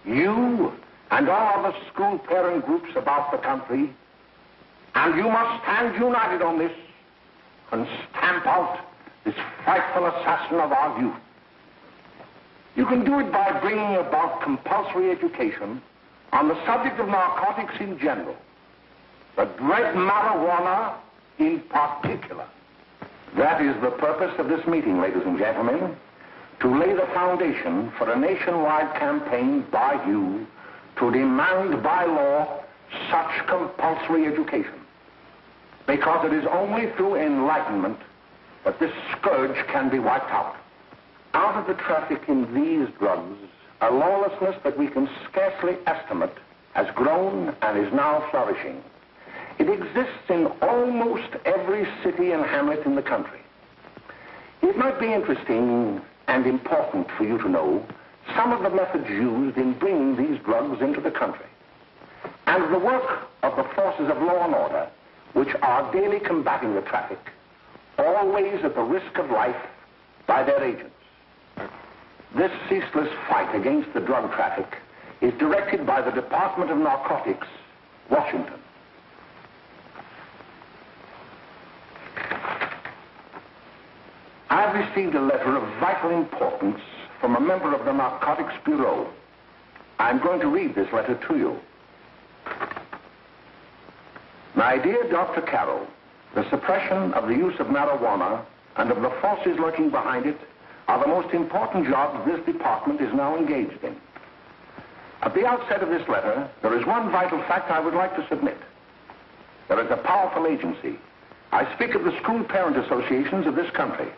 You and all other school parent groups about the country, and you must stand united on this and stamp out this frightful assassin of our youth. You can do it by bringing about compulsory education on the subject of narcotics in general, the dread marijuana in particular. That is the purpose of this meeting, ladies and gentlemen, to lay the foundation for a nationwide campaign by you to demand by law such compulsory education. Because it is only through enlightenment that this scourge can be wiped out. Out of the traffic in these drugs, a lawlessness that we can scarcely estimate has grown and is now flourishing. It exists in almost every city and hamlet in the country. It might be interesting and important for you to know some of the methods used in bringing these drugs into the country, and the work of the forces of law and order, which are daily combating the traffic, always at the risk of life by their agents. This ceaseless fight against the drug traffic is directed by the Department of Narcotics, Washington. I've received a letter of vital importance from a member of the Narcotics Bureau. I'm going to read this letter to you. My dear Dr. Carroll, the suppression of the use of marijuana and of the forces lurking behind it are the most important jobs this department is now engaged in. At the outset of this letter, there is one vital fact I would like to submit. There is a powerful agency. I speak of the school parent associations of this country,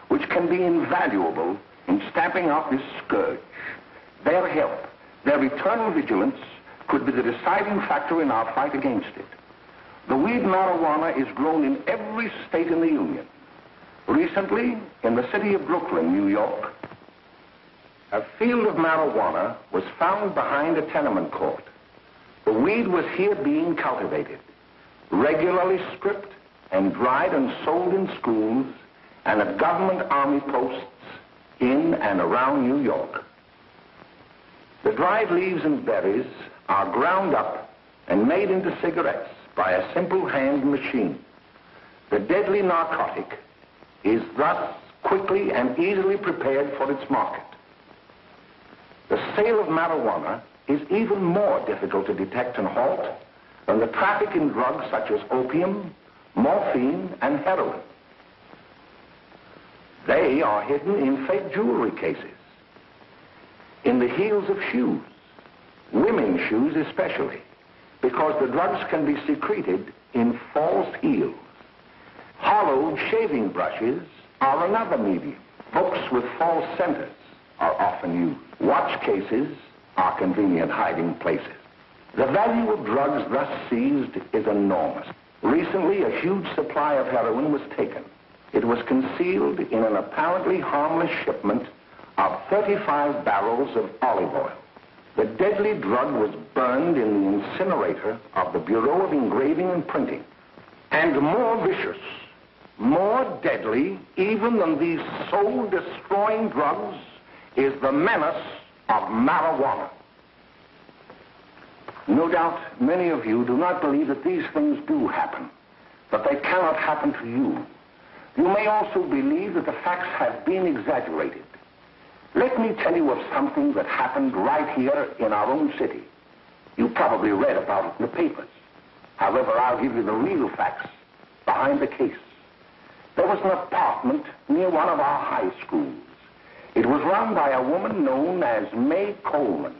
which can be invaluable in stamping out this scourge. Their help, their eternal vigilance, could be the deciding factor in our fight against it. The weed marijuana is grown in every state in the Union. Recently, in the city of Brooklyn, New York, a field of marijuana was found behind a tenement court. The weed was here being cultivated, regularly stripped and dried and sold in schools and at government army posts in and around New York. The dried leaves and berries are ground up and made into cigarettes by a simple hand machine. The deadly narcotic is thus quickly and easily prepared for its market. The sale of marijuana is even more difficult to detect and halt than the traffic in drugs such as opium, morphine, and heroin. They are hidden in fake jewelry cases, in the heels of shoes, women's shoes especially, because the drugs can be secreted in false heels. Hollowed shaving brushes are another medium. Books with false centers are often used. Watch cases are convenient hiding places. The value of drugs thus seized is enormous. Recently, a huge supply of heroin was taken. It was concealed in an apparently harmless shipment of 35 barrels of olive oil. The deadly drug was burned in the incinerator of the Bureau of Engraving and Printing. And more vicious, more deadly, even than these soul-destroying drugs, is the menace of marijuana. No doubt many of you do not believe that these things do happen, that they cannot happen to you. You may also believe that the facts have been exaggerated. Let me tell you of something that happened right here in our own city. You probably read about it in the papers. However, I'll give you the real facts behind the case. There was an apartment near one of our high schools. It was run by a woman known as May Coleman.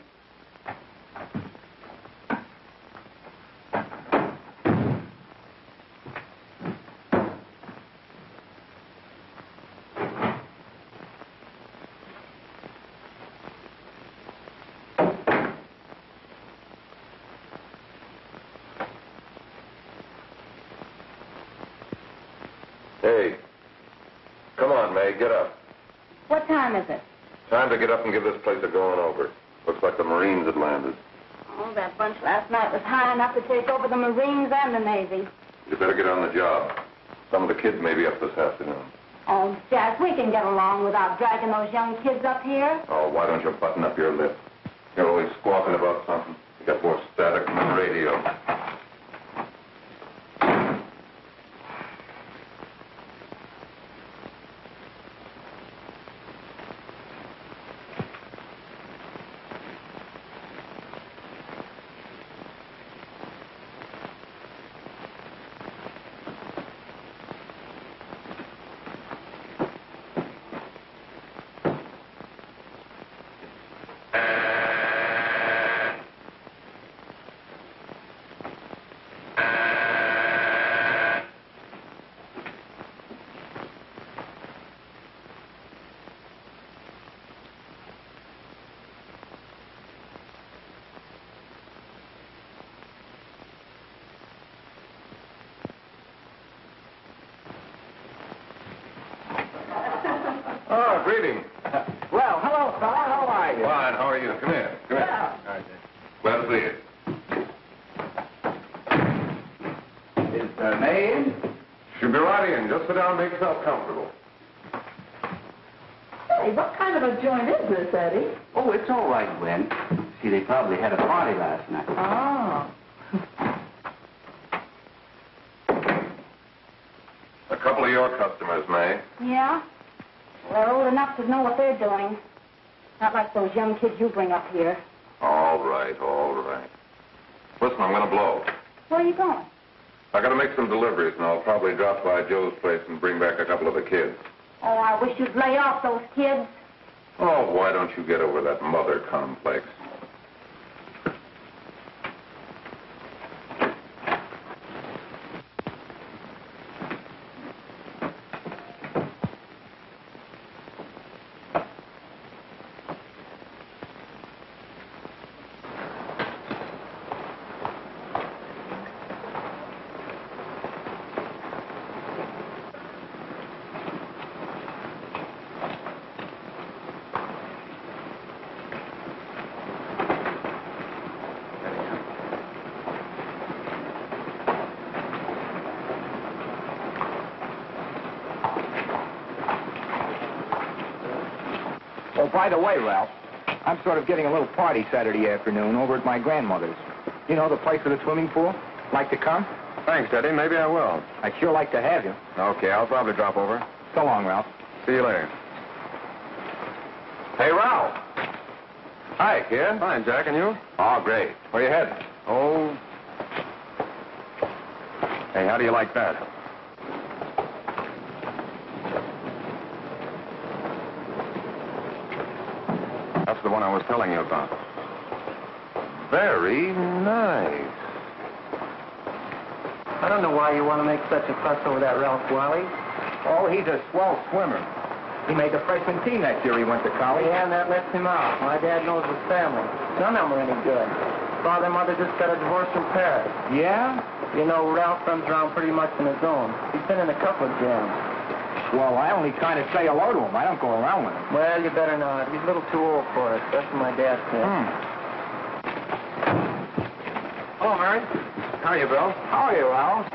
Hey, come on, May, get up. What time is it? Time to get up and give this place a going over. Looks like the Marines had landed. Oh, that bunch last night was high enough to take over the Marines and the Navy. You better get on the job. Some of the kids may be up this afternoon. Oh, Jack, we can get along without dragging those young kids up here. Oh, why don't you button up your lip? You're always squawking about something. You got more static than the radio. Oh, greeting. Well, hello, fella. How are you? Fine, how are you? Come here. Come here. Yeah. All right, glad to see you. Is May in? She'll be right in. Just sit down and make yourself comfortable. Hey, what kind of a joint is this, Eddie? Oh, it's all right, Gwen. See, they probably had a party last night. Oh. A couple of your customers, May. Yeah? Well, they're old enough to know what they're doing. Not like those young kids you bring up here. All right, all right. Listen, I'm going to blow. Where are you going? I got to make some deliveries, and I'll probably drop by Joe's place and bring back a couple of the kids. Oh, I wish you'd lay off those kids. Oh, why don't you get over that mother complex? Oh, by the way, Ralph, I'm sort of getting a little party Saturday afternoon over at my grandmother's. You know, the place with the swimming pool? Like to come? Thanks, Eddie. Maybe I will. I'd sure like to have you. Okay, I'll probably drop over. So long, Ralph. See you later. Hey, Ralph. Hi, kid. Fine, Jack, and you? Oh, great. Where you headed? Oh. Hey, how do you like that? That's the one I was telling you about. Very nice. I don't know why you want to make such a fuss over that Ralph Wally. Oh, he's a swell swimmer. He made the freshman team that year he went to college. Yeah, and that lets him out. My dad knows his family. None of them are any good. Father and mother just got a divorce from Paris. Yeah? You know, Ralph runs around pretty much on his own. He's been in a couple of jams. Well, I only kind of say hello to him. I don't go around with him. Well, you better not. He's a little too old for it. That's what my dad said. Hello, Mary. How are you, Bill? How are you, Ralph?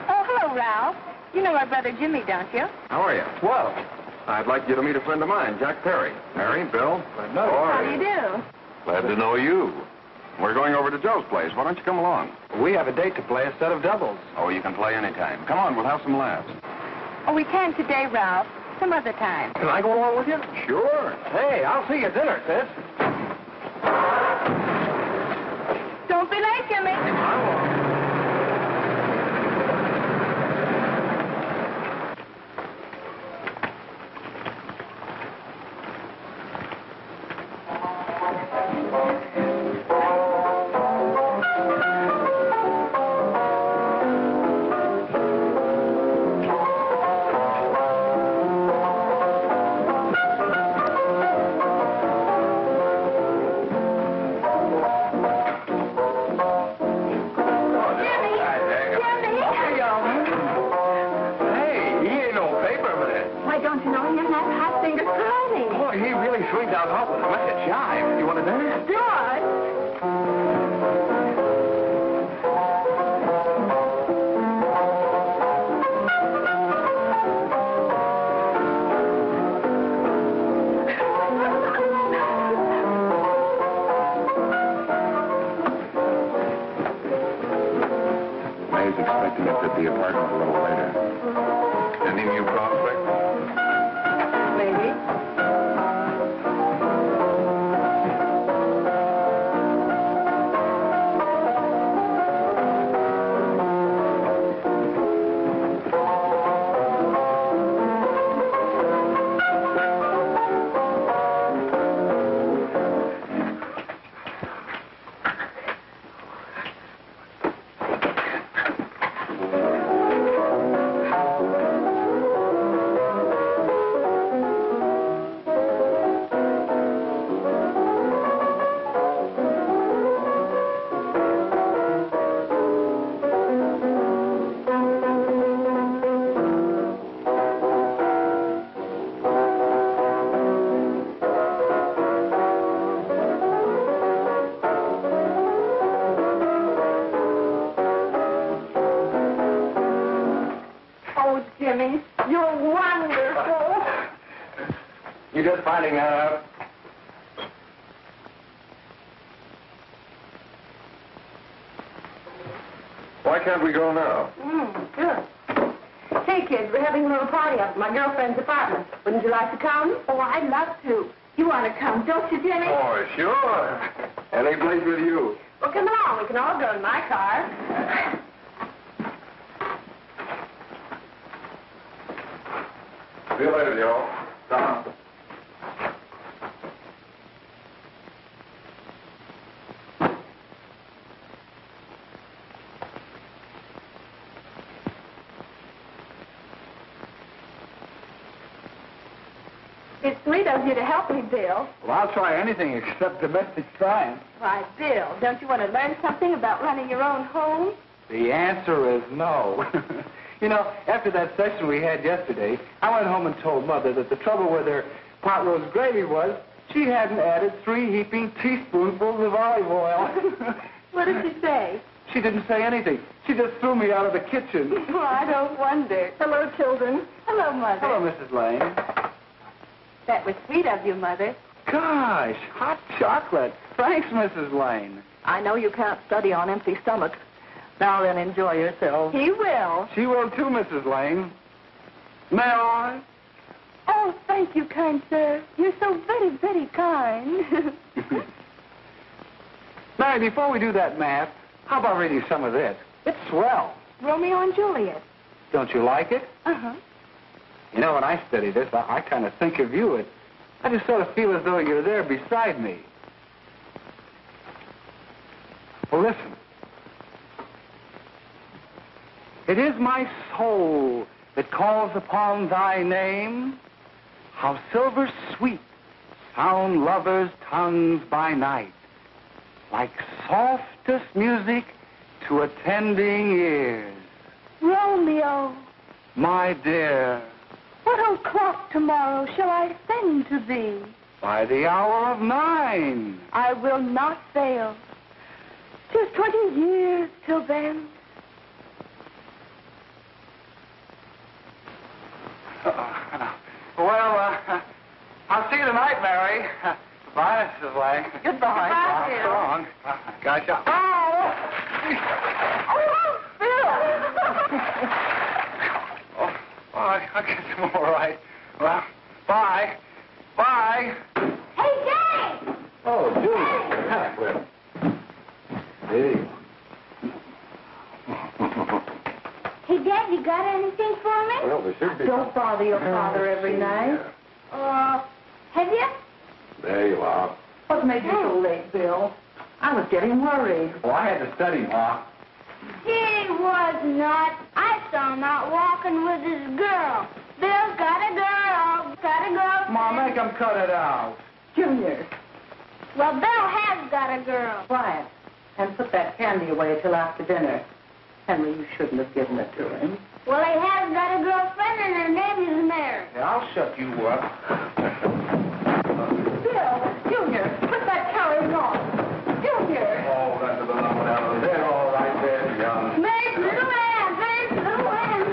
Oh, hello, Ralph. You know my brother Jimmy, don't you? How are you? Well, I'd like you to meet a friend of mine, Jack Perry. Mary, Bill. no. How do you do? Glad to know you. We're going over to Joe's place. Why don't you come along? We have a date to play a set of doubles. Oh, you can play anytime. Come on, we'll have some laughs. Oh, we can't today, Ralph. Some other time. Can I go along with you? Sure. Hey, I'll see you at dinner, sis. Don't be late, Jimmy. expecting us at the apartment a little later. Any new prospects? Maybe. You just finding that out? Why can't we go now? Sure. Say, kids, we're having a little party up at my girlfriend's apartment. Wouldn't you like to come? Oh, I'd love to. You want to come, don't you, Jimmy? Oh, sure. Any place with you. Well, come along. We can all go in my car. See you later, Joe. Tom. It's sweet of you to help me, Bill. Well, I'll try anything except domestic science. Why, Bill, don't you want to learn something about running your own home? The answer is no. You know, after that session we had yesterday, I went home and told Mother that the trouble with her pot roast gravy was she hadn't added 3 heaping teaspoonfuls of olive oil. What did she say? She didn't say anything. She just threw me out of the kitchen. Oh, I don't wonder. Hello, children. Hello, Mother. Hello, Mrs. Lane. That was sweet of you, Mother. Gosh, hot chocolate. Thanks, Mrs. Lane. I know you can't study on empty stomachs. Now then, enjoy yourself. He will. She will too, Mrs. Lane. May I? Oh, thank you, kind sir. You're so very, very kind. Mary, before we do that math, how about reading some of this? It's swell. Romeo and Juliet. Don't you like it? Uh-huh. You know, when I study this, I kind of think of you. I just sort of feel as though you're there beside me. Well, listen. It is my soul that calls upon thy name. How silver sweet sound lovers' tongues by night, like softest music to attending ears. Romeo, My dear, what o'clock tomorrow shall I send to thee? by the hour of 9. I will not fail. 'Tis 20 years till then. I'll see you tonight, Mary. Bye, Mrs. Lang. Goodbye. Goodbye, Bill. So long. Gotcha. I'll get them all right. Well, bye. Bye. Hey, Jay! Oh, Julie. Hey. Hey, Dad, you got anything for me? Well, there should be. Don't bother your father every night. Have you? There you are. What made you so late, Bill? I was getting worried. Well, I had to study, Ma. He was not. I saw him out walking with his girl. Bill's got a girl. Got a girl. Ma, make him cut it out. Junior, Well, Bill has got a girl. quiet. And put that candy away till after dinner. Henry, you shouldn't have given it to him. Well, he has got a girlfriend, and her name is Mary. Yeah, I'll shut you up. Bill, Junior, put that carriage on. Junior! Oh, that's a little one out of there. All right there, young. Mary's little Ann. Mary's little Ann.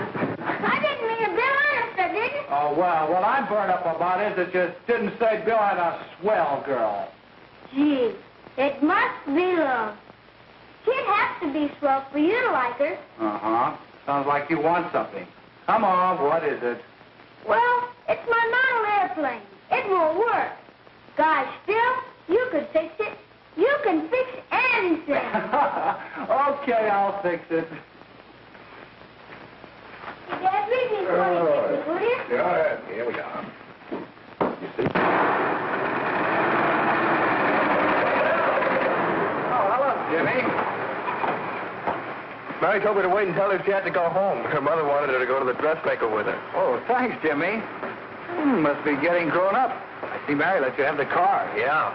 I didn't mean to Bill honest, I didn't. Oh, well, what I'm burned up about is it just didn't say Bill had a swell girl. Gee, it must be love. She'd have to be swell for you to like her. Uh-huh. Sounds like you want something. Come on, what is it? Well, it's my model airplane. It won't work. Gosh, Phil, you could fix it. You can fix anything. Okay, I'll fix it. Dad, read me 26, will you? Yeah, here we are. You see? Oh, hello, Jimmy. Mary told me to wait and tell her she had to go home. Her mother wanted her to go to the dressmaker with her. Oh, thanks, Jimmy. Must be getting grown up. I see Mary let you have the car. Yeah.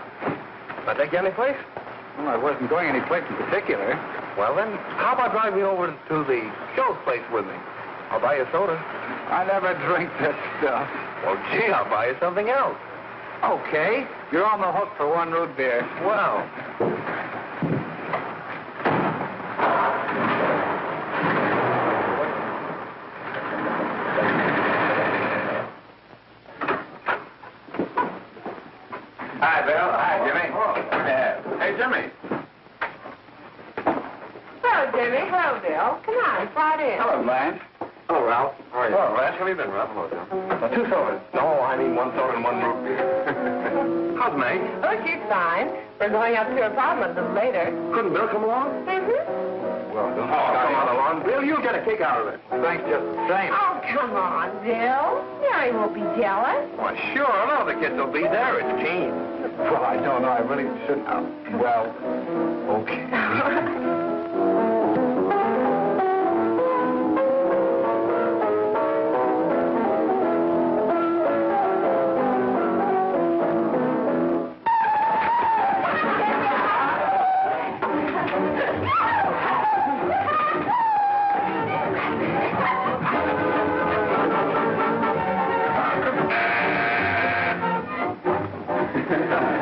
I take you any place? Well, I wasn't going any place in particular. Well, then, how about driving you over to the show's place with me? I'll buy you a soda. I never drink that stuff. Well, gee, I'll buy you something else. Okay, you're on the hook for one root beer. Well. Hi, Bill. Hi, Jimmy. Hey, Jimmy. Hello, Jimmy. Hello, Bill. Come on, slide in. Hello, Blanche. Hello, Ralph. How are you? Hello, Ralph. How have you been, Ralph? Hello, Bill. 2 sodas. No, I mean 1 soda and 1 root beer. How's May? Oh, she's fine. We're going up to her apartment a little later. Couldn't Bill come along? Mm-hmm. Well, don't Come on along. Bill, you'll get a kick out of it. Thanks just the same. Oh, come on, Bill. Mary won't be jealous. Why, sure. None of the kids will be there. It's Gene. Well, I don't know. I really shouldn't. Well, okay.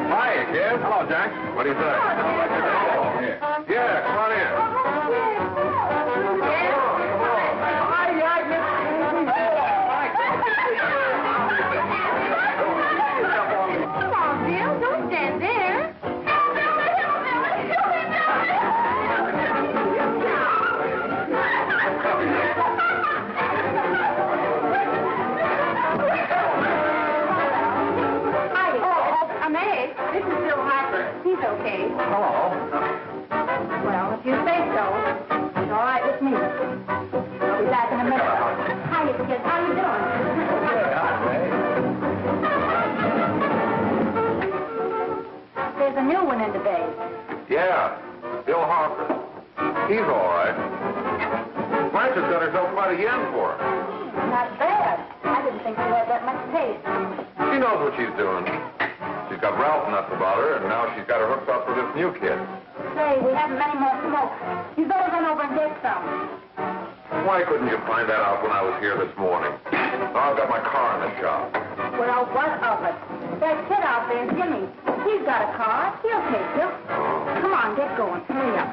Hi, kid. Hello, Jack. What do you say? Yeah, come on in. Come on, Bill. Don't stand there. I'm Egg. This is Bill Harper. He's okay. Hello. Well, if you say so, it's all right with me. I'll be back in a minute. Hi, kids. How you doing? There's a new one in the bay. Yeah, Bill Harper. He's all right. Blanche has got herself quite a yen for her. Not bad. I didn't think she had that much taste. She knows what she's doing. She's got Ralph nuts about her, and now she's got her hooked up for this new kid. Say, we haven't many more smoke. You better run over and get some. Why couldn't you find that out when I was here this morning? Now I've got my car in the shop. Well, what of it? That kid out there, Jimmy, he's got a car. He'll take you. Come on, get going. Hurry up.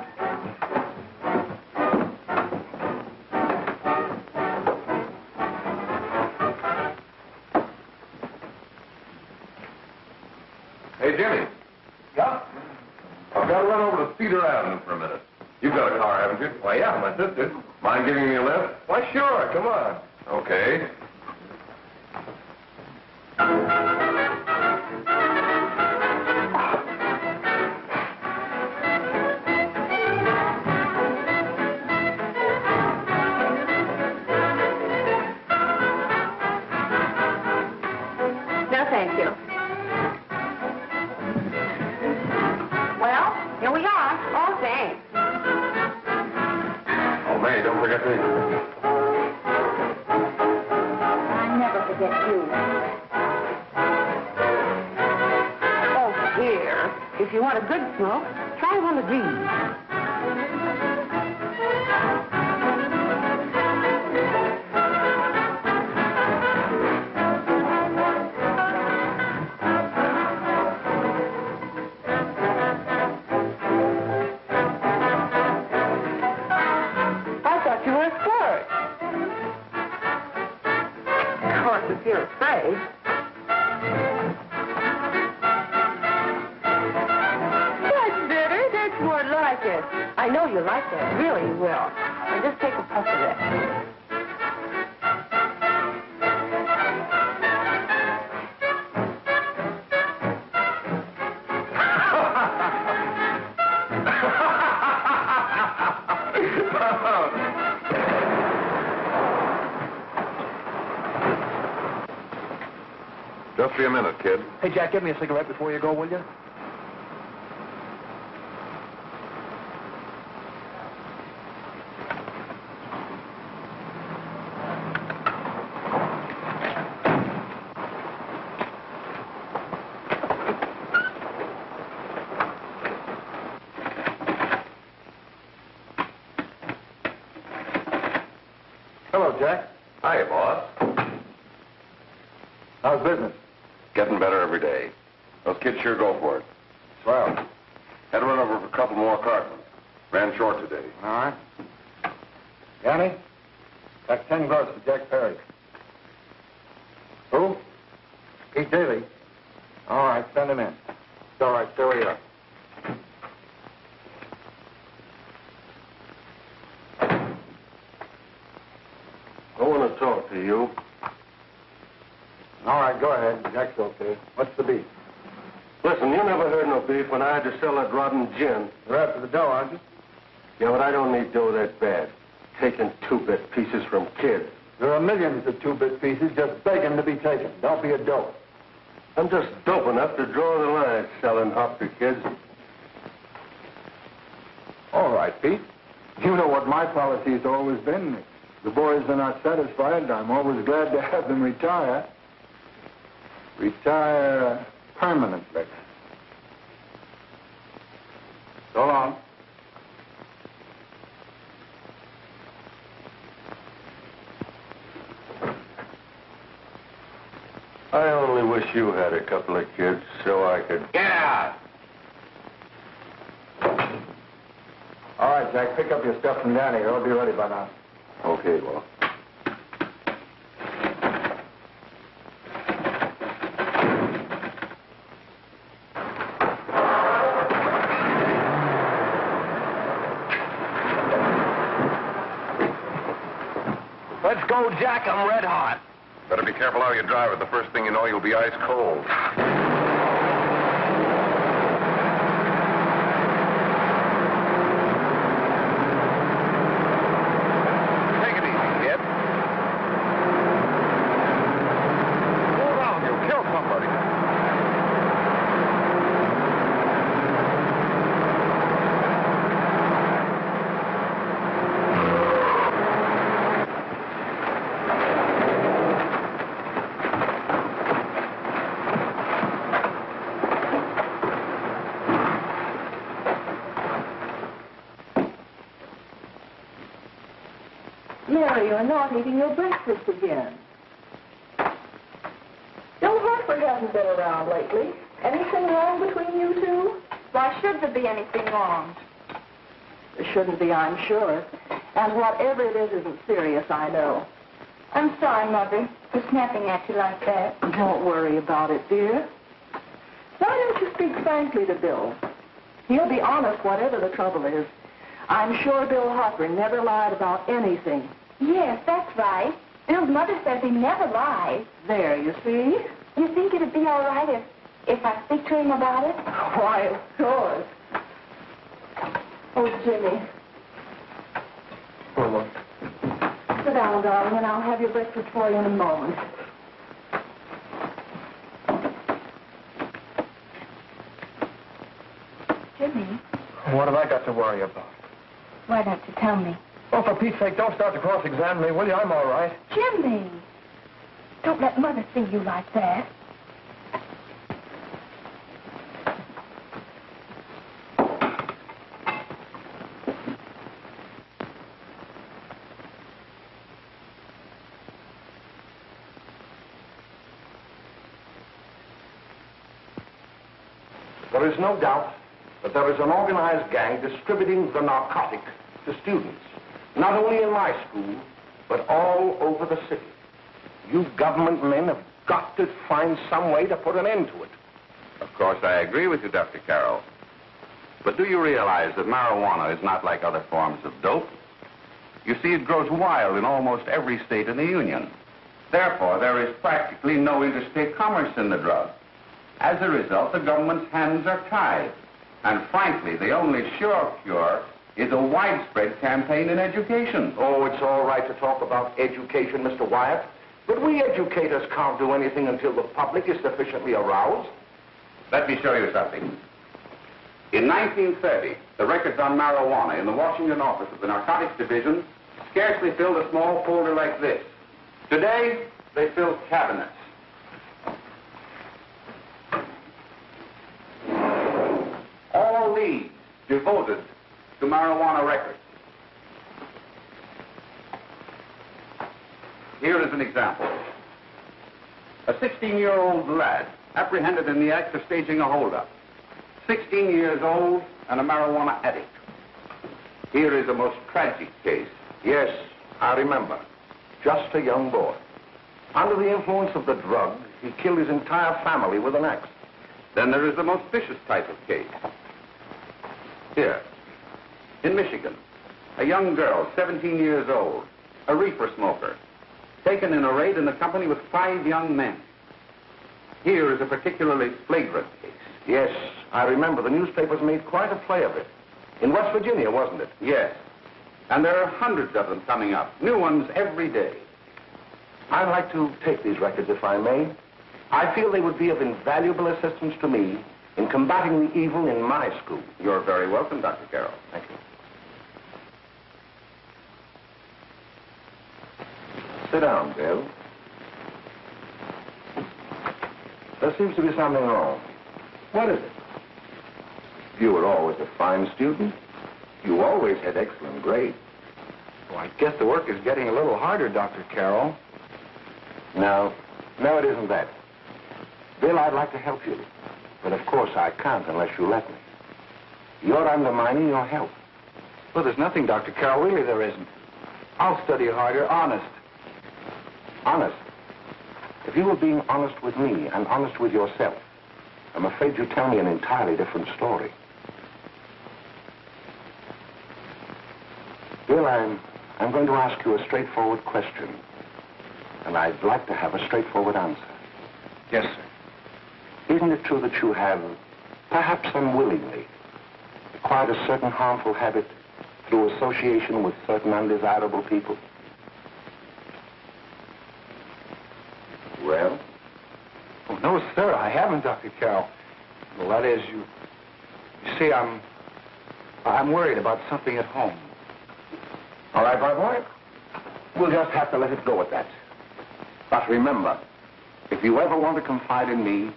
Hey, Jimmy. Yeah? I've got to run over to Cedar Avenue for a minute. You've got a car, haven't you? Why, yeah, my sister. Mind giving me a lift? Why, sure. Come on. Okay. No, thank you. Well, here we are. Oh, thanks. Oh, May, don't forget me. I never forget you. Oh, dear. If you want a good smoke, try one of these. I thought you were a flirt. Of course, if you're afraid. That's better. That's more like like this. I know you like that. Really, you will. Now just take a puff of that. Just be a minute, kid. Hey, Jack, give me a cigarette before you go, will you? Hello, Jack. Hi, boss. How's business? Getting better every day. Those kids sure go for it. Swell. Had to run over for a couple more cartons. Ran short today. All right. Yanni, that's 10 gross for Jack Perry. Who? Pete Daly. All right, send him in. It's all right, stay where you are. I want to talk to you. All right, go ahead. Jack's okay. What's the beef? Listen, you never heard no beef when I had to sell that rotten gin. You're after the dough, aren't you? Yeah, but I don't need dough that bad. Taking two-bit pieces from kids. There are millions of two-bit pieces just begging to be taken. Don't be a dope. I'm just dope enough to draw the line selling up to kids. All right, Pete. You know what my policy has always been. If the boys are not satisfied, I'm always glad to have them retire. Retire permanently. So long. I only wish you had a couple of kids so I could... Get out! All right, Jack, pick up your stuff from down here. I'll be ready by now. Okay, well. Let's go, Jack. I'm red hot. Better be careful how you drive it. The first thing you know, you'll be ice cold. Take it easy, kid. Slow down, you'll kill somebody. Mary, you're not eating your breakfast again. Bill Hartford hasn't been around lately. Anything wrong between you two? Why should there be anything wrong? There shouldn't be, I'm sure. And whatever it is isn't serious, I know. I'm sorry, Mother, for snapping at you like that. Don't worry about it, dear. Why don't you speak frankly to Bill? He'll be honest whatever the trouble is. I'm sure Bill Hartford never lied about anything. Yes, that's right. Bill's mother says he never lies. There, you see? You think it'd be all right if I speak to him about it? Why, of course. Oh, Jimmy. Oh, look. Sit down, darling, and I'll have your breakfast for you in a moment. Jimmy, What have I got to worry about? why don't you tell me? Oh, for Pete's sake, don't start to cross-examine me, will you? I'm all right. Jimmy! Don't let Mother see you like that. There is no doubt that there is an organized gang distributing the narcotic to students, not only in my school, but all over the city. You government men have got to find some way to put an end to it. Of course, I agree with you, Dr. Carroll. But do you realize that marijuana is not like other forms of dope? You see, it grows wild in almost every state in the Union. Therefore, there is practically no interstate commerce in the drug. As a result, the government's hands are tied. And frankly, the only sure cure is a widespread campaign in education. Oh, it's all right to talk about education, Mr. Wyatt. But we educators can't do anything until the public is sufficiently aroused. Let me show you something. In 1930, the records on marijuana in the Washington office of the Narcotics Division scarcely filled a small folder like this. Today, they fill cabinets. All these devoted to marijuana records. Here is an example. A 16-year-old lad apprehended in the act of staging a holdup. 16 years old and a marijuana addict. Here is a most tragic case. Yes, I remember. Just a young boy. Under the influence of the drug, he killed his entire family with an axe. Then there is the most vicious type of case. Here, in Michigan, a young girl, 17 years old, a reefer smoker, taken in a raid in the company with 5 young men. Here is a particularly flagrant case. Yes, I remember. The newspapers made quite a play of it. In West Virginia, wasn't it? Yes. And there are hundreds of them coming up, new ones every day. I'd like to take these records, if I may. I feel they would be of invaluable assistance to me in combating the evil in my school. You're very welcome, Dr. Carroll. Thank you. Sit down, Bill. There seems to be something wrong. What is it? You were always a fine student. You always had excellent grades. Well, I guess the work is getting a little harder, Dr. Carroll. No, it isn't that. Bill, I'd like to help you. But of course I can't unless you let me. You're undermining your health. Well, there's nothing, Dr. Carroll. Really, there isn't. I'll study harder, honest. Honest? If you were being honest with me and honest with yourself, I'm afraid you'd tell me an entirely different story. Bill, I'm going to ask you a straightforward question. And I'd like to have a straightforward answer. Yes, sir. Isn't it true that you have, perhaps unwillingly, acquired a certain harmful habit through association with certain undesirable people? Well? Oh, no, sir, I haven't, Dr. Carroll. Well, that is, you see, I'm worried about something at home. All right, my boy. We'll just have to let it go at that. But remember, if you ever want to confide in me,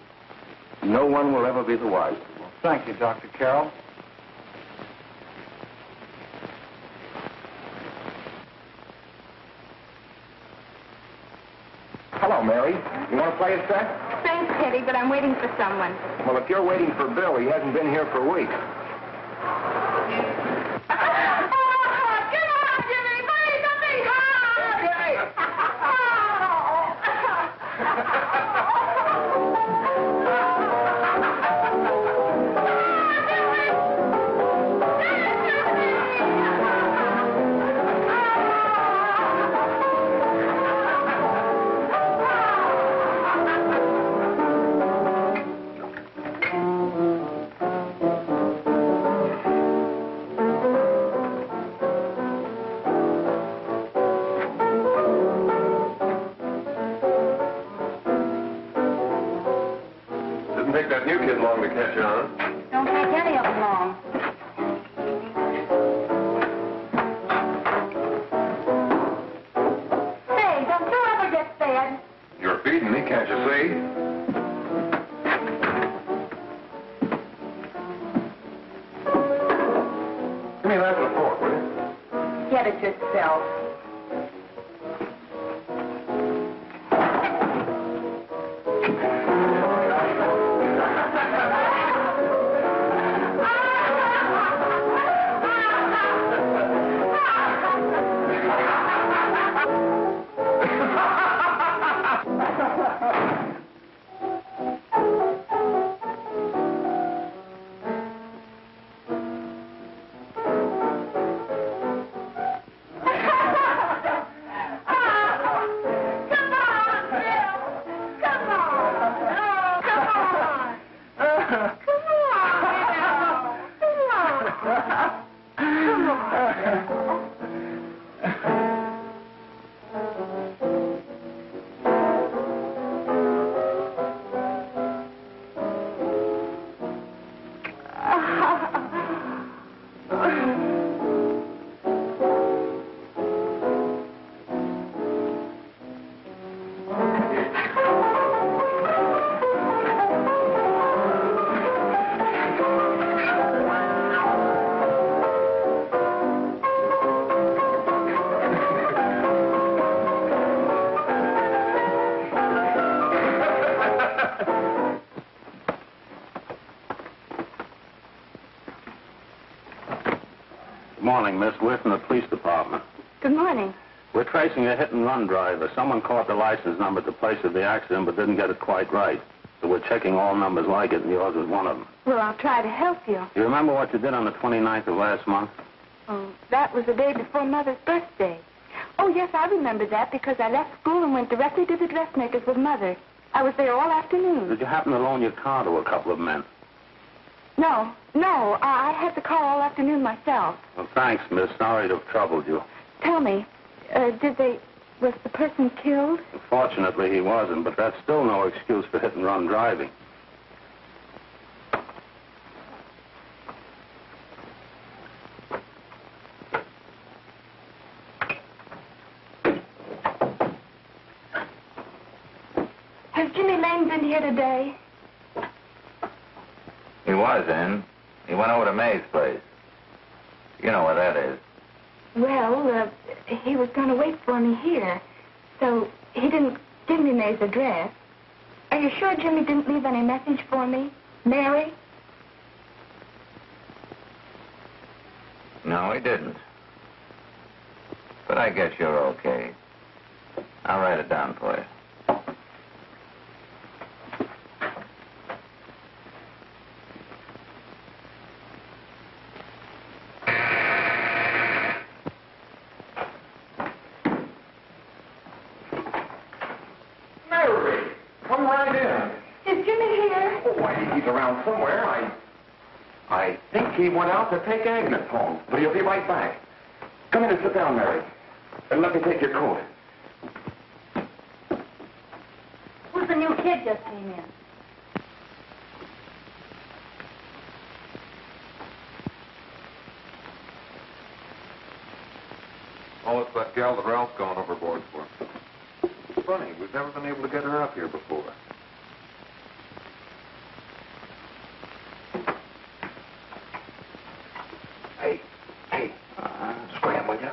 no one will ever be the wiser. Well, thank you, Dr. Carroll. Hello, Mary. You want to play a set? Thanks, Teddy, but I'm waiting for someone. Well, if you're waiting for Bill, he hasn't been here for weeks. Take that new kid long to catch on. Don't take any of them long. Say, don't you ever get fed? You're feeding me, can't you see? Give me that with a fork, will you? Get it yourself. Good morning, Miss. We're from the police department. Good morning. We're tracing a hit-and-run driver. Someone caught the license number at the place of the accident but didn't get it quite right. So we're checking all numbers like it, and yours is one of them. Well, I'll try to help you. You remember what you did on the 29th of last month? Oh, that was the day before Mother's birthday. Oh, yes, I remember that because I left school and went directly to the dressmaker's with Mother. I was there all afternoon. Did you happen to loan your car to a couple of men? No, I had the car all afternoon myself. Well, thanks, miss. Sorry to have troubled you. Tell me, was the person killed? Fortunately, he wasn't, but that's still no excuse for hit-and-run driving. Has Jimmy Lane been here today? He was in. He went over to May's place. You know where that is. Well, he was going to wait for me here, so he didn't give me May's address. Are you sure Jimmy didn't leave any message for me? Mary? No, he didn't. But I guess you're okay. I'll write it down for you. Come right in. Is Jimmy here? Oh, why, he's around somewhere. I think he went out to take Agnes home, but he'll be right back. Come in and sit down, Mary. And let me take your coat. Who's the new kid just came in? Oh, it's that gal that Ralph's gone overboard for. Funny, we've never been able to get her up here before. Hey, scram, will ya?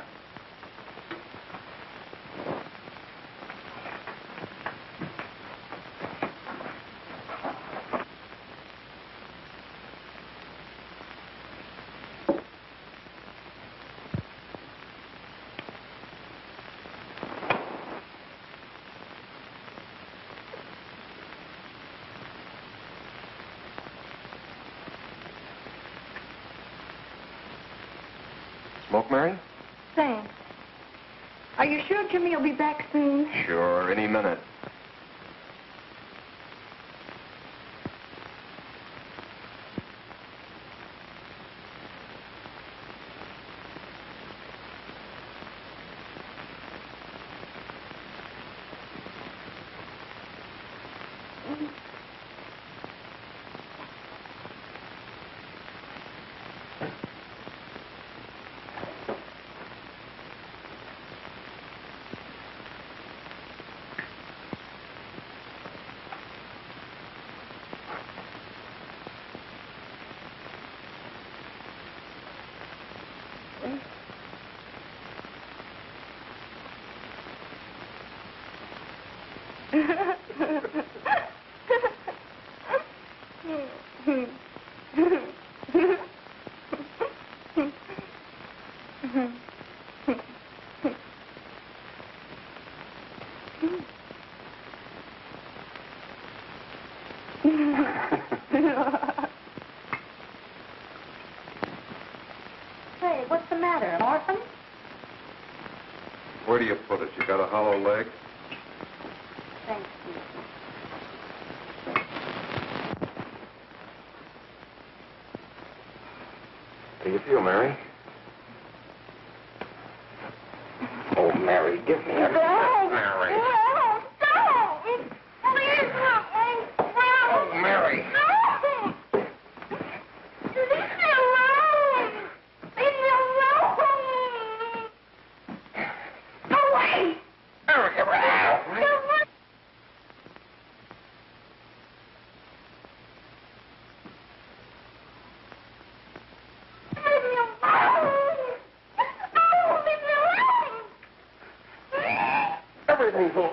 Smoke, Mary? Thanks. Are you sure Jimmy will be back soon? Sure, any minute. Hey, what's the matter, an orphan? Where do you put it? You got a hollow leg? Thanks, dear. How do you feel, Mary? Oh, Mary, give me a... Mary. Oh, Mary. Everything's all...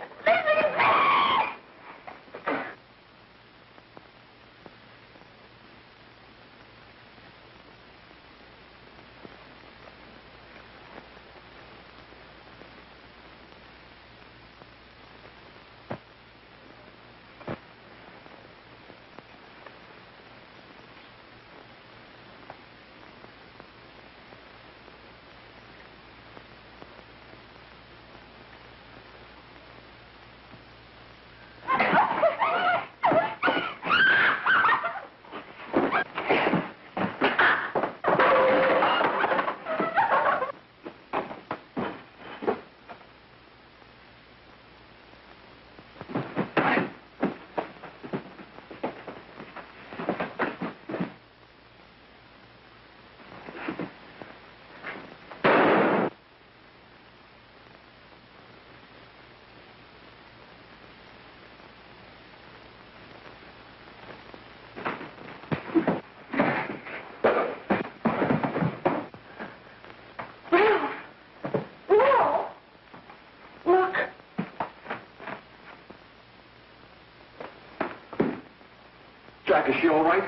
Jack, is she all right?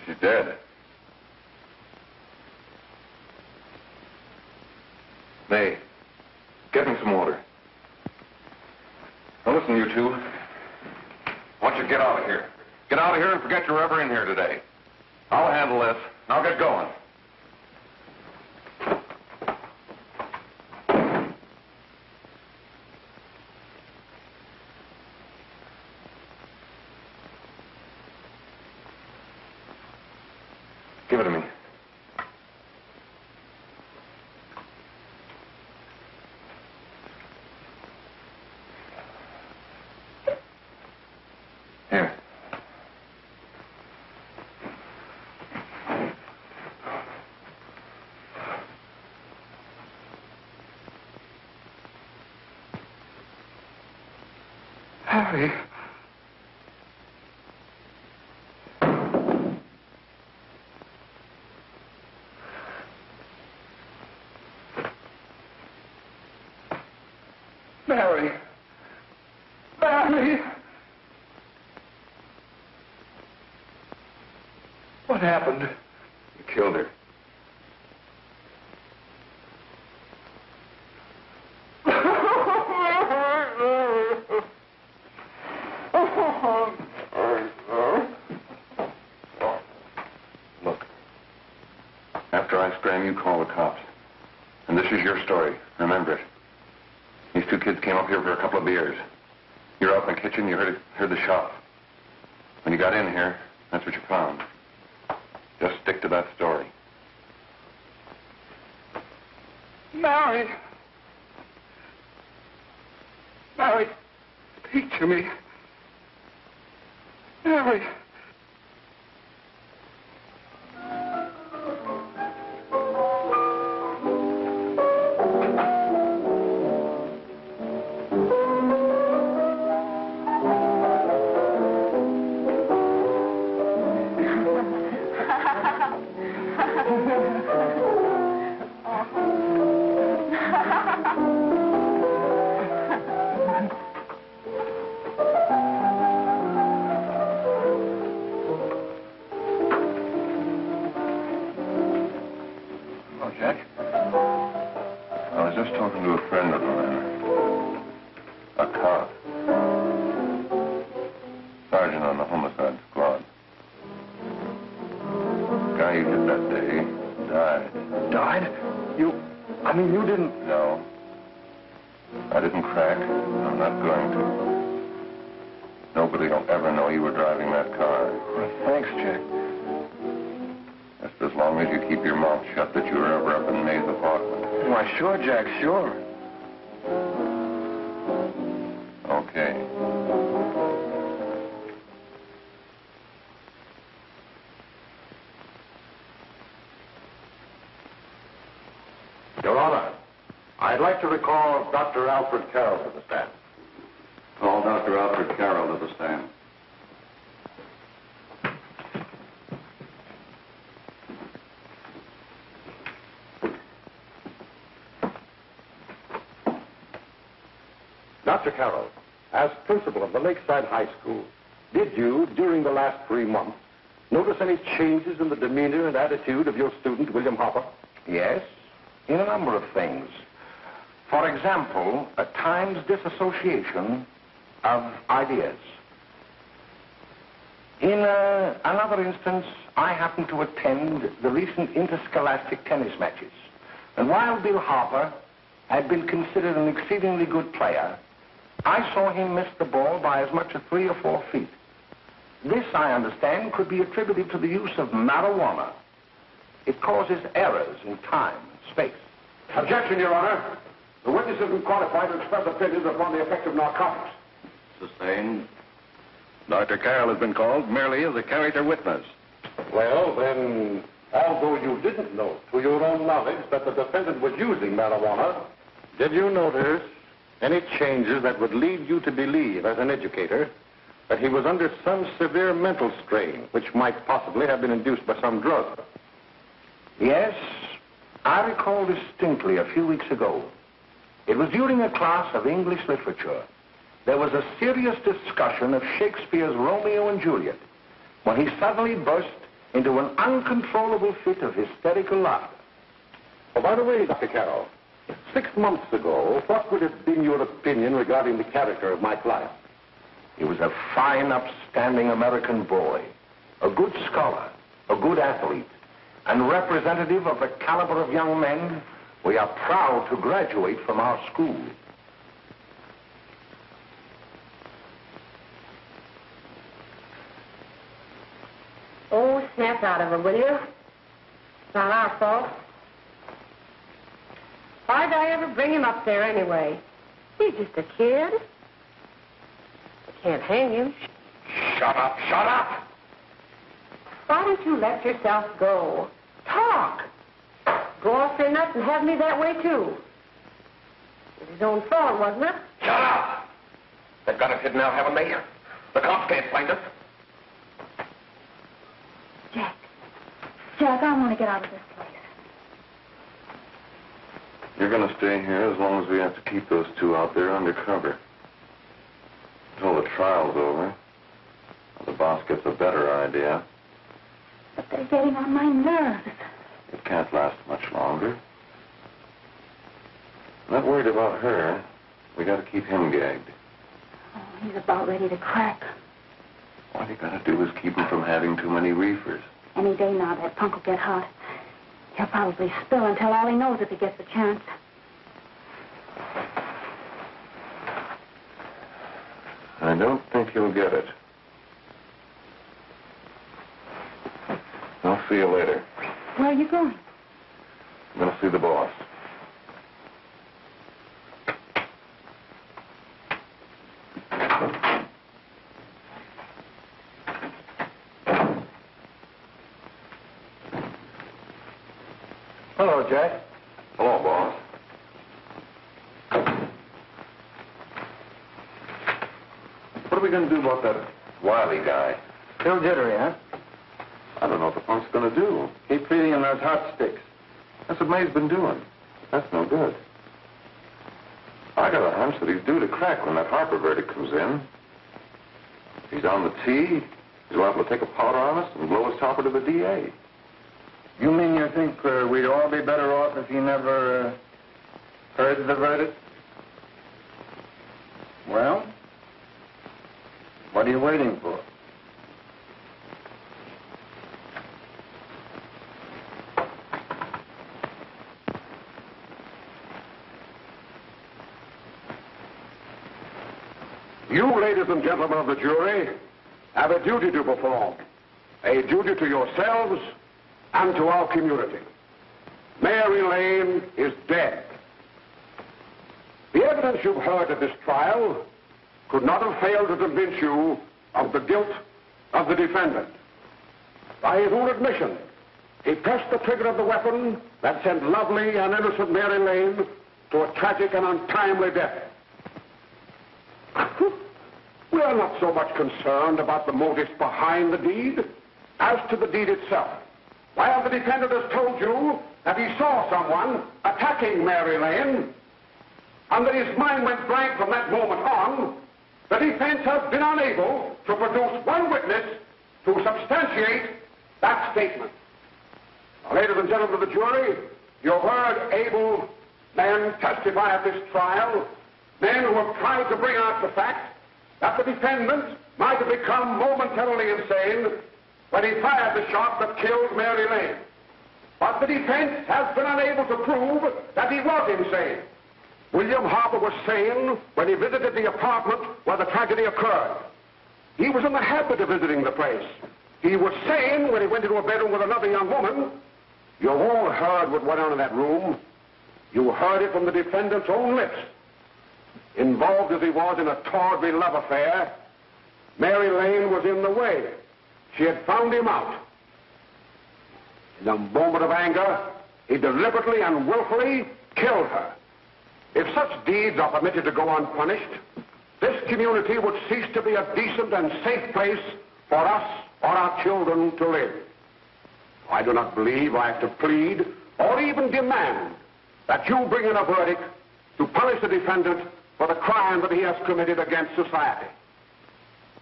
She's dead. May, get me some water. Now listen, you two. I want you to get out of here. Get out of here and forget you're ever in here today. I'll handle this. Now get going. Give it to me. Here. Harry. Mary. Mary. What happened? You killed her. Look. After I scram, you call the cops. And this is your story. Remember it. These two kids came up here for a couple of beers. You were out in the kitchen, you heard the shot. When you got in here, that's what you found. Just stick to that story. Mary! Mary, speak to me. Mary! Nobody will ever know you were driving that car. Well, thanks, Jack. Just as long as you keep your mouth shut that you were ever up in May's apartment. Why, sure, Jack, sure. Okay. Your Honor, I'd like to recall Dr. Alfred Carroll to the stand. Call Dr. Alfred Carroll to the stand. Dr. Carroll, as principal of the Lakeside High School, did you, during the last 3 months, notice any changes in the demeanor and attitude of your student, William Hopper? Yes, in a number of things. For example, at times disassociation of ideas. In another instance, I happened to attend the recent interscholastic tennis matches. And while Bill Harper had been considered an exceedingly good player, I saw him miss the ball by as much as 3 or 4 feet. This, I understand, could be attributed to the use of marijuana. It causes errors in time and space. Objection, Your Honor. The witness has been qualified to express opinions upon the effect of narcotics. Sustained. Dr. Carroll has been called merely as a character witness. Well, then, although you didn't know to your own knowledge that the defendant was using marijuana, did you notice any changes that would lead you to believe, as an educator, that he was under some severe mental strain, which might possibly have been induced by some drug? Yes, I recall distinctly a few weeks ago. It was during a class of English literature. There was a serious discussion of Shakespeare's Romeo and Juliet, when he suddenly burst into an uncontrollable fit of hysterical laughter. Oh, by the way, Dr. Carroll, 6 months ago, what would have been your opinion regarding the character of my client? He was a fine, upstanding American boy, a good scholar, a good athlete, and representative of the caliber of young men we are proud to graduate from our school. Oh, snap out of it, will you? It's not our fault. Why'd I ever bring him up there anyway? He's just a kid. I can't hang him. Shut up, shut up! Why don't you let yourself go? Talk. Go off your nuts and have me that way, too. It was his own fault, wasn't it? Shut up! They've got us hidden out, haven't they? The cops can't find us. Jack, I want to get out of this place. You're going to stay here as long as we have to keep those two out there undercover. Until the trial's over. The boss gets a better idea. But they're getting on my nerves. It can't last much longer. I'm not worried about her. We got to keep him gagged. Oh, he's about ready to crack. All you got to do is keep him from having too many reefers. Any day now, that punk will get hot. He'll probably spill and tell all he knows if he gets the chance. I don't think he'll get it. I'll see you later. Where are you going? I'm going to see the boss. Hello, Jack. Hello, boss. What are we going to do about that Wiley guy? Still jittery, huh? I don't know what the punk's going to do. Keep feeding him those hot sticks. That's what May's been doing. That's no good. I got a hunch that he's due to crack when that Harper verdict comes in. If he's on the tee, he's liable to take a powder on us and blow his topper to the DA. You mean you think we'd all be better off if he never heard the verdict? Well, what are you waiting for? You, ladies ladies and gentlemen of the jury, have a duty to perform. A duty to yourselves and to our community. Mary Lane is dead. The evidence you've heard at this trial could not have failed to convince you of the guilt of the defendant. By his own admission, he pressed the trigger of the weapon that sent lovely and innocent Mary Lane to a tragic and untimely death. We are not so much concerned about the motives behind the deed as to the deed itself. While the defendant has told you that he saw someone attacking Mary Lane and that his mind went blank from that moment on, the defense has been unable to produce one witness to substantiate that statement. Now, ladies and gentlemen of the jury, you've heard able men testify at this trial, men who have tried to bring out the fact that the defendant might have become momentarily insane when he fired the shot that killed Mary Lane. But the defense has been unable to prove that he was insane. William Harper was sane when he visited the apartment where the tragedy occurred. He was in the habit of visiting the place. He was sane when he went into a bedroom with another young woman. You've all heard what went on in that room. You heard it from the defendant's own lips. Involved as he was in a tawdry love affair, Mary Lane was in the way. She had found him out. In a moment of anger, he deliberately and willfully killed her. If such deeds are permitted to go unpunished, this community would cease to be a decent and safe place for us or our children to live. I do not believe I have to plead or even demand that you bring in a verdict to punish the defendant for the crime that he has committed against society.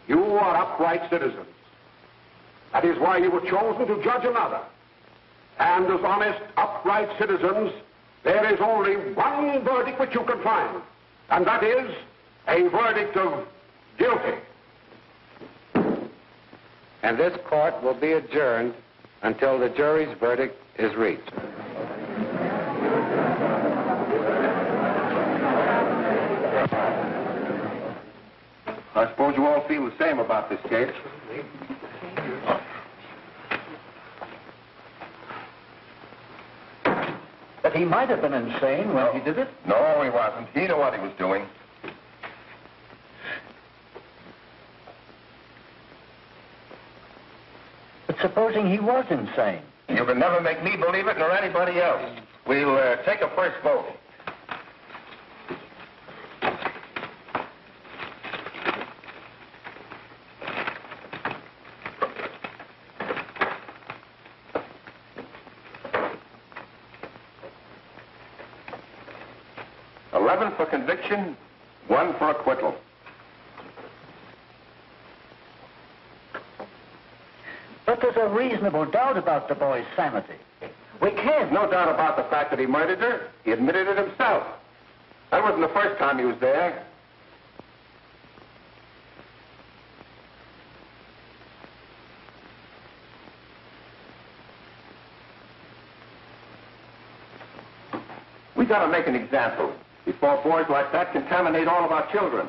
You are upright citizens. That is why you were chosen to judge another. And as honest, upright citizens, there is only one verdict which you can find, and that is a verdict of guilty. And this court will be adjourned until the jury's verdict is reached. I suppose you all feel the same about this case. But he might have been insane when he did it. No, he wasn't. He knew what he was doing. But supposing he was insane? You can never make me believe it nor anybody else. We'll take a first vote. For conviction, 1 for acquittal. But there's a reasonable doubt about the boy's sanity. We can't. No doubt about the fact that he murdered her. He admitted it himself. That wasn't the first time he was there. We gotta make an example before boys like that contaminate all of our children.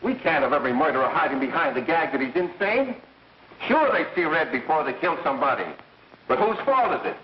We can't have every murderer hiding behind the gag that he's insane. Sure, they see red before they kill somebody. But whose fault is it?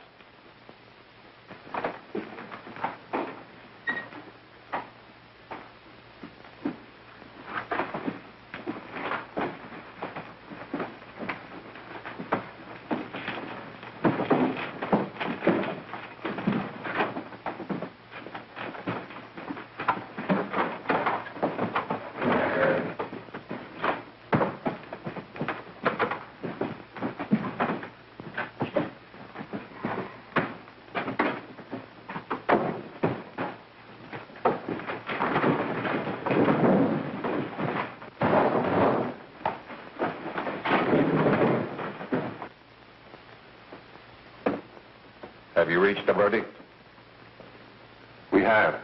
Have you reached a verdict? We have.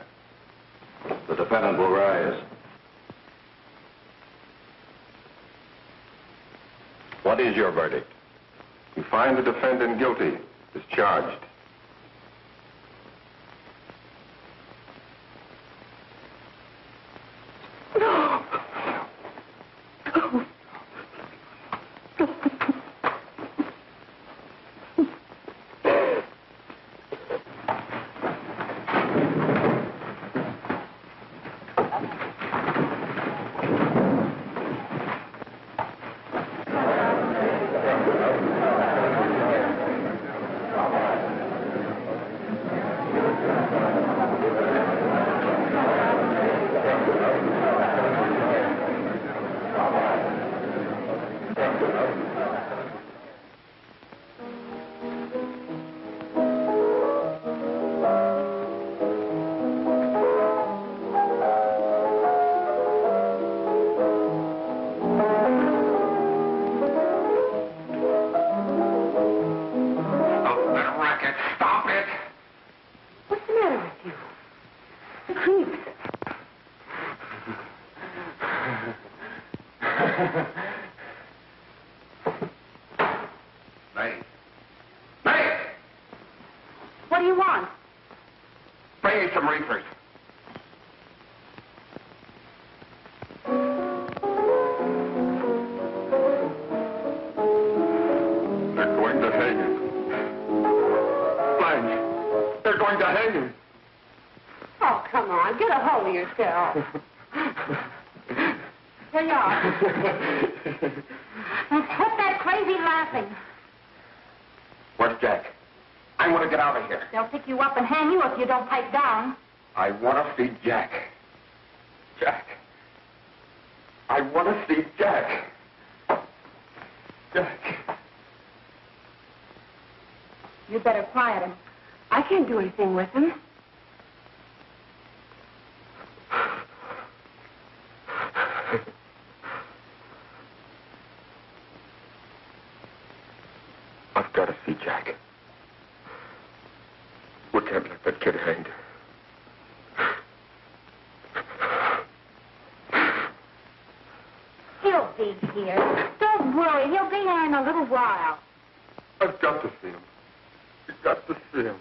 The defendant will rise. What is your verdict? We find the defendant guilty, discharged. What do you want? Bring me some reefers. They're going to hang him. Blanche, they're going to hang him. Oh, come on. Get a hold of yourself. Here you are. Now, quit that crazy laughing. Where's Jack? I want to get out of here. They'll pick you up and hang you if you don't pipe down. I want to see Jack. Jack. I want to see Jack. Jack. You'd better quiet him. I can't do anything with him. I've got to see Jack. We can't let that kid hang. He'll be here. Don't worry. He'll be here in a little while. I've got to see him. You've got to see him.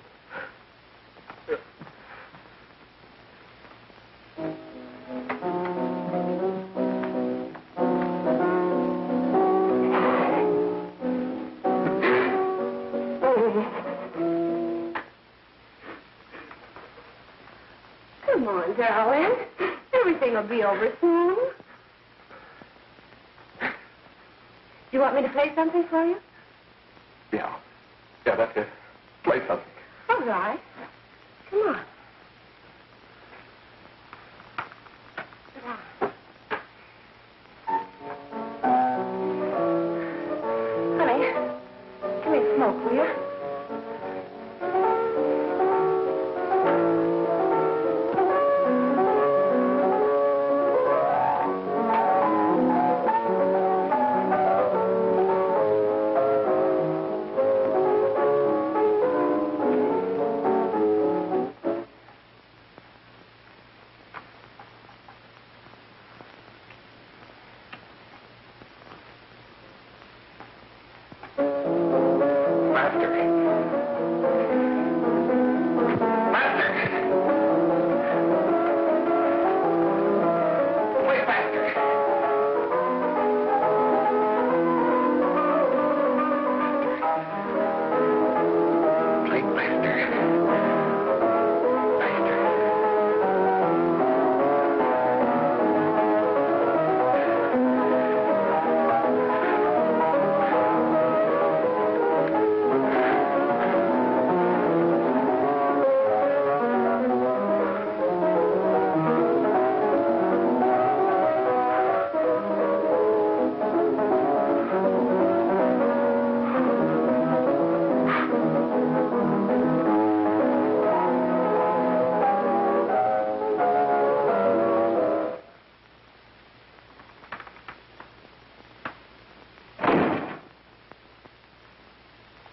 Come on, darling. Everything will be over soon. You want me to play something for you? Yeah. Yeah, that's it. Play something. All right. Come on. Sit down. Honey, give me a smoke, will you?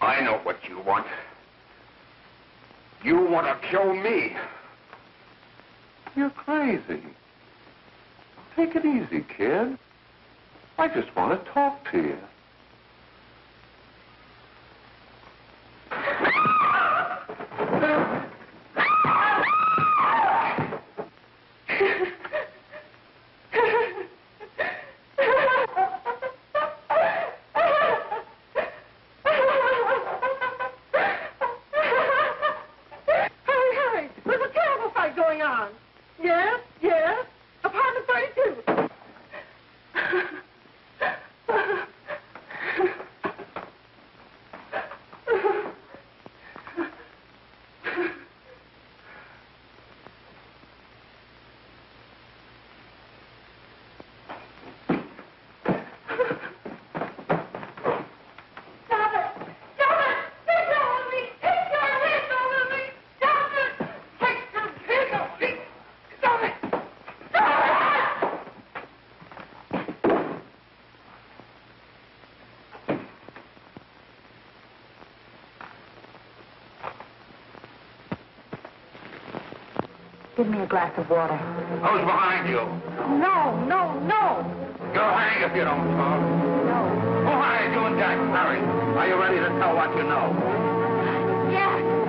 I know what you want. You want to kill me. You're crazy. Take it easy, kid. I just want to talk to you. Give me a glass of water. Who's behind you? No, no, no. You'll hang if you don't talk. No. Who hired you and Jack? Hurry. Are you ready to tell what you know? Jack.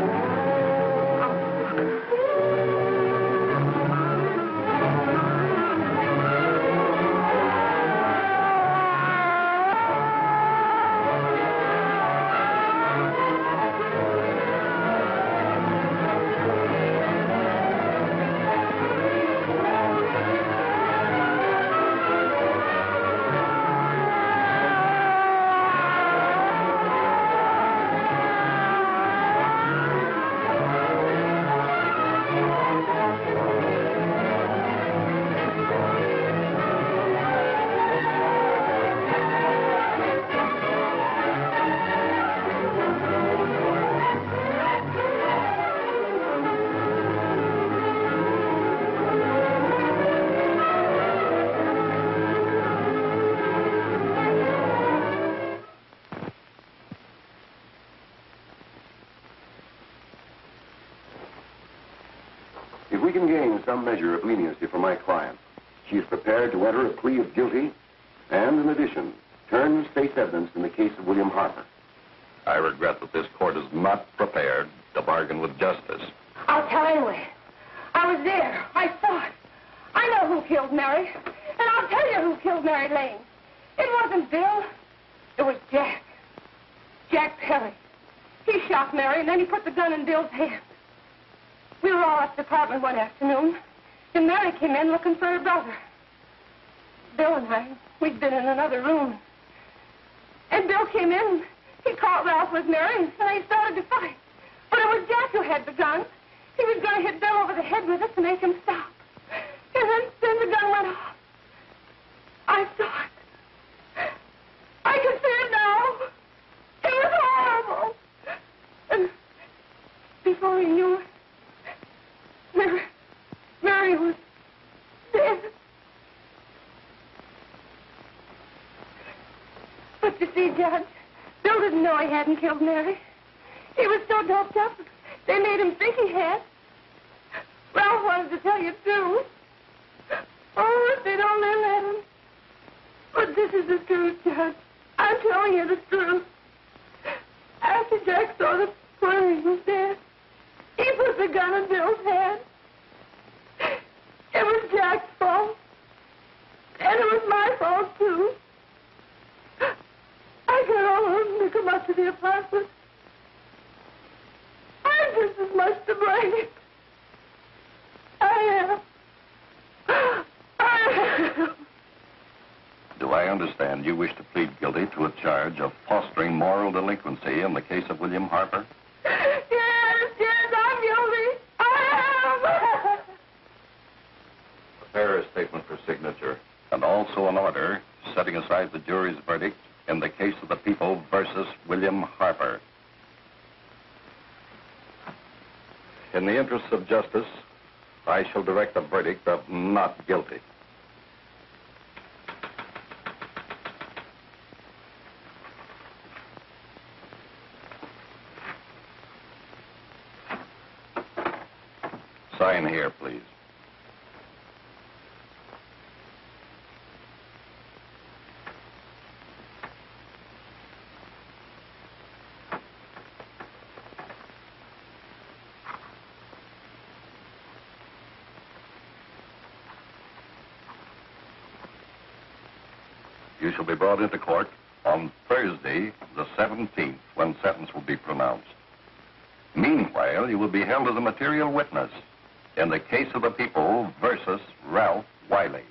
If we can gain some measure of leniency for my client, she is prepared to enter a plea of guilty and, in addition, turn the state's evidence in the case of William Harper. I regret that this court is not prepared to bargain with justice. I'll tell anyway. I was there. I saw it. I know who killed Mary. And I'll tell you who killed Mary Lane. It wasn't Bill. It was Jack. Jack Perry. He shot Mary, and then he put the gun in Bill's hand. We were all at the apartment one afternoon, and Mary came in looking for her brother. Bill and I, we'd been in another room. And Bill came in. He caught Ralph with Mary, and they started to fight. But it was Jack who had the gun. He was going to hit Bill over the head with it to make him stop. And then the gun went off. I saw it. I can see it now. It was horrible. And before he knew it, Mary was dead. But you see, Judge, Bill didn't know he hadn't killed Mary. He was so doped up, they made him think he had. Ralph wanted to tell you, too. Oh, if they'd only let him. But this is the truth, Judge. I'm telling you the truth. After Jack saw the poor he was dead, he put the gun in Bill's hand. It was Jack's fault. And it was my fault, too. I got all of them to come up to the apartment. I'm just as much to blame. I am. Do I understand you wish to plead guilty to a charge of fostering moral delinquency in the case of William Harper? Yes, I'm guilty. I am. Prepare a statement for signature, and also an order setting aside the jury's verdict in the case of the people versus William Harper. In the interests of justice, I shall direct a verdict of not guilty. Sign here, please. You shall be brought into court on Thursday, the 17th, when sentence will be pronounced. Meanwhile, you will be held as a material witness in the case of the people versus Ralph Wiley.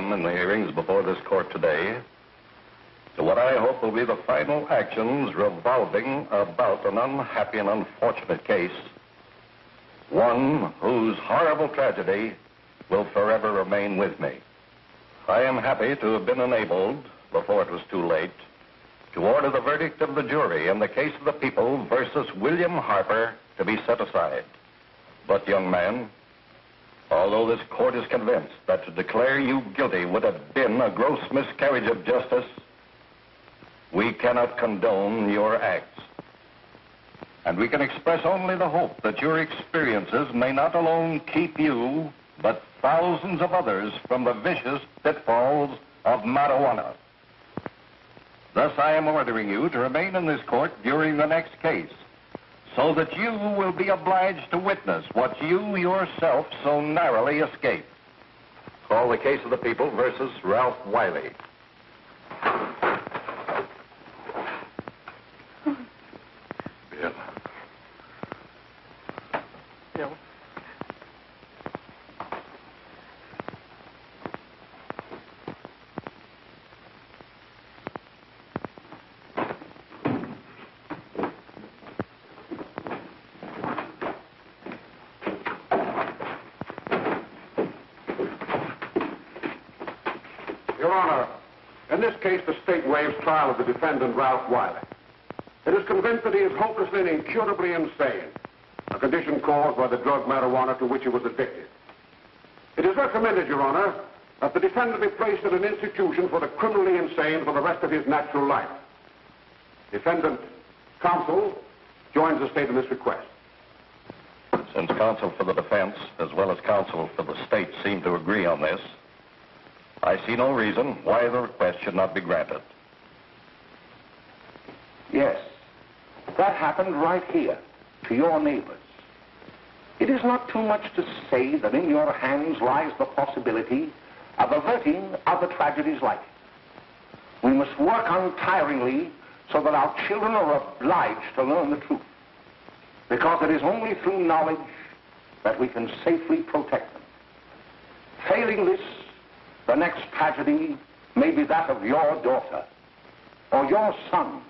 come in the hearings before this court today to what I hope will be the final actions revolving about an unhappy and unfortunate case, one whose horrible tragedy will forever remain with me. I am happy to have been enabled, before it was too late, to order the verdict of the jury in the case of the people versus William Harper to be set aside. But, young man, although this court is convinced that to declare you guilty would have been a gross miscarriage of justice, we cannot condone your acts. And we can express only the hope that your experiences may not alone keep you, but thousands of others from the vicious pitfalls of marijuana. Thus, I am ordering you to remain in this court during the next case, so that you will be obliged to witness what you yourself so narrowly escaped. Call the case of the people versus Ralph Wiley. Bill. Bill. Your Honor, in this case, the state waives trial of the defendant, Ralph Wiley. It is convinced that he is hopelessly and incurably insane, a condition caused by the drug marijuana to which he was addicted. It is recommended, Your Honor, that the defendant be placed in an institution for the criminally insane for the rest of his natural life. Defendant counsel joins the state in this request. Since counsel for the defense, as well as counsel for the state, seem to agree on this, I see no reason why the request should not be granted. Yes, that happened right here, to your neighbors. It is not too much to say that in your hands lies the possibility of averting other tragedies like it. We must work untiringly so that our children are obliged to learn the truth, because it is only through knowledge that we can safely protect them. Failing this, the next tragedy may be that of your daughter, or your son,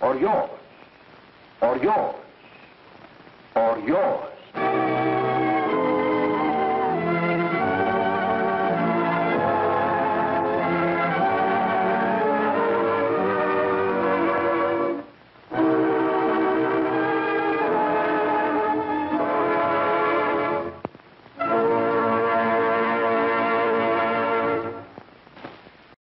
or yours, or yours, or yours.